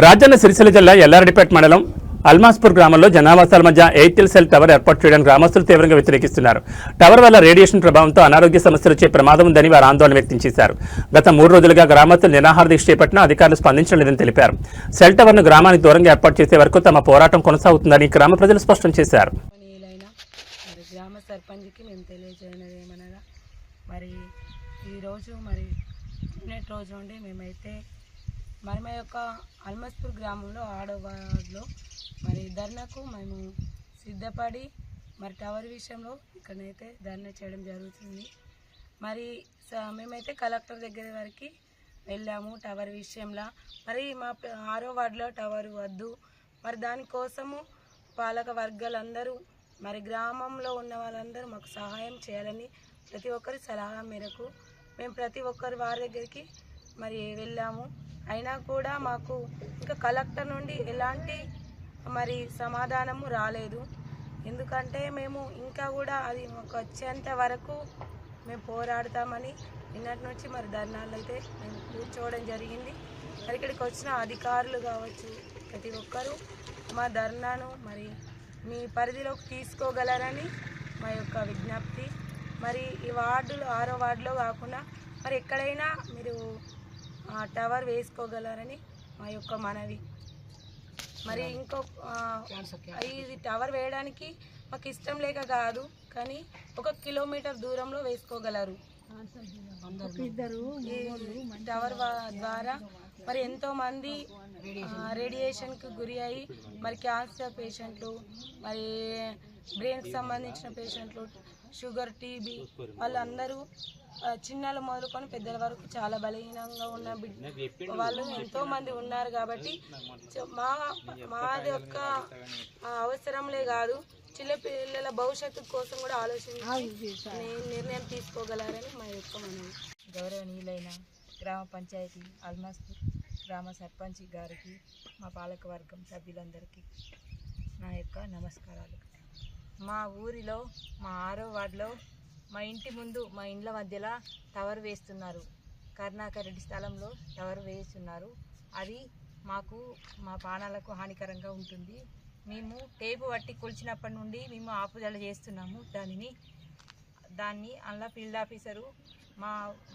రాజన్న సిరిసిల్ల జిల్లా ఎల్లారెడ్డిపేట మండలం అల్మాస్పూర్ గ్రామంలో జనావాసాల మధ్య ఎయిర్టెల్ సెల్ టవర్ ఏర్పాటు చేయడానికి గ్రామస్తులు తీవ్రంగా వ్యతిరేకిస్తున్నారు. టవర్ వల్ల రేడియేషన్ ప్రభావంతో అనారోగ్య సమస్యలు వచ్చే ప్రమాదం ఉందని వారు ఆందోళన వ్యక్తం చేశారు. గత 3 రోజులుగా గ్రామస్తులు నిరాహార దీక్ష చేపట్టినా అధికారులు స్పందించలేదని తెలిపారు. సెల్ టవర్ను గ్రామానికి దూరంగా ఏర్పాటు చేసే వరకు తమ పోరాటం కొనసాగుతుందని గ్రామ ప్రజలు స్పష్టం చేశారు. మా యొక్క అల్మాస్పూర్ గ్రామంలో ఆడవారిలో ధర్నాకు మేము సిద్ధపడి టవర్ విషయంలో ఇక్కడైతే ధర్నా చేయడం జరుగుతుంది. మేమైతే కలెక్టర్ దగ్గర వరకు వెళ్ళాము టవర్ విషయంలో. మా 6వ వార్డులో టవర్ వద్దు, దానికోసము పాలక వర్గాలందరూ గ్రామంలో ఉన్న వాళ్ళందరూ మాకు సహాయం చేయాలని ప్రతి ఒక్కరి సలహా మేరకు మేము ప్రతి ఒక్కరి వారి దగ్గరికి వెళ్ళాము. అయినా కూడా మాకు ఇంకా కలెక్టర్ నుండి ఎలాంటి సమాధానము రాలేదు. ఎందుకంటే మేము ఇంకా కూడా అది మాకు వచ్చేంత వరకు మేము పోరాడతామని నిన్నటి నుంచి ధర్నాలు అయితే మేము కూర్చోవడం జరిగింది. ఇక్కడికి వచ్చిన అధికారులు కావచ్చు ప్రతి ఒక్కరూ మా ధర్నాను మీ పరిధిలోకి తీసుకోగలరని మా యొక్క విజ్ఞప్తి. ఈ వార్డులో 6వ వార్డులో కాకుండా ఎక్కడైనా మీరు టవర్ వేసుకోగలరని మా యొక్క మనవి. ఇది టవర్ వేయడానికి మాకు ఇష్టం లేక కాదు, కానీ 1 కిలోమీటర్ దూరంలో వేసుకోగలరు. ఈ టవర్ ద్వారా ఎంతో మంది రేడియేషన్కి గురి అయ్యి క్యాన్సర్ పేషెంట్లు, బ్రెయిన్కి సంబంధించిన పేషెంట్లు, షుగర్, టీబీ వాళ్ళందరూ చిన్నలు మొదలుకొని పెద్దల వరకు చాలా బలహీనంగా ఉన్న వాళ్ళు ఎంతోమంది ఉన్నారు. కాబట్టి మాది యొక్క అవసరంలే కాదు, చిన్నపిల్లల భవిష్యత్తు కోసం కూడా ఆలోచించి నిర్ణయం తీసుకోగలరని మా యొక్క మనవి. గౌరవనీయులైన గ్రామ పంచాయతీ అల్మాస్పూర్ గ్రామ సర్పంచ్ గారికి, మా పాలకవర్గం సభ్యులందరికీ నా యొక్క నమస్కారాలు. మా ఊరిలో మా 6వ వార్డులో మా ఇంటి ముందు మా ఇండ్ల మధ్యలో టవర్ వేస్తున్నారు. కరుణాకర్ రెడ్డి స్థలంలో టవర్ వేస్తున్నారు. అది మాకు మా ప్రాణాలకు హానికరంగా ఉంటుంది. మేము టేపు పట్టి కొలిచినప్పటి నుండి మేము ఆపుదల చేస్తున్నాము. దాన్ని అలా ఫీల్డ్ ఆఫీసరు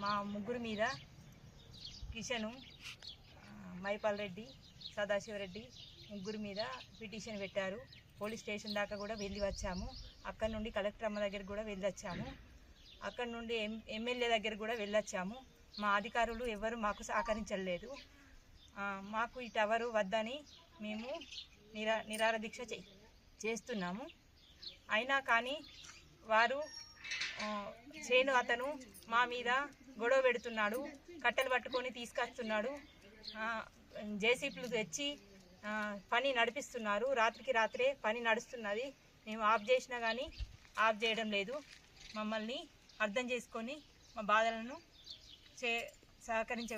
మా ముగ్గురు మీద కిషను, మైపాల్ రెడ్డి, సదాశివరెడ్డి ముగ్గురు మీద పిటిషన్ పెట్టారు. పోలీస్ స్టేషన్ దాకా కూడా వెళ్ళి వచ్చాము. అక్కడ నుండి కలెక్టర్ అమ్మ దగ్గర కూడా వెళ్ళొచ్చాము. అక్కడ నుండి ఎమ్మెల్యే దగ్గర కూడా వెళ్ళొచ్చాము. మా అధికారులు ఎవరు మాకు సహకరించలేదు. మాకు ఈ టవరు వద్దని మేము నిరాహార దీక్ష చేస్తున్నాము. అయినా కానీ వారు చేను అతను మా మీద గొడవ పెడుతున్నాడు, కట్టెలు పట్టుకొని తీసుకొస్తున్నాడు, జేసీపీలు తెచ్చి పని నడిపిస్తున్నారు. రాత్రికి రాత్రే పని నడుస్తున్నది. మేము ఆఫ్ చేసినా కానీ ఆఫ్ చేయడం లేదు. మమ్మల్ని అర్థం చేసుకొని మా బాధలను సహకరించే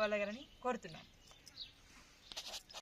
వాళ్ళని కోరుతున్నాం.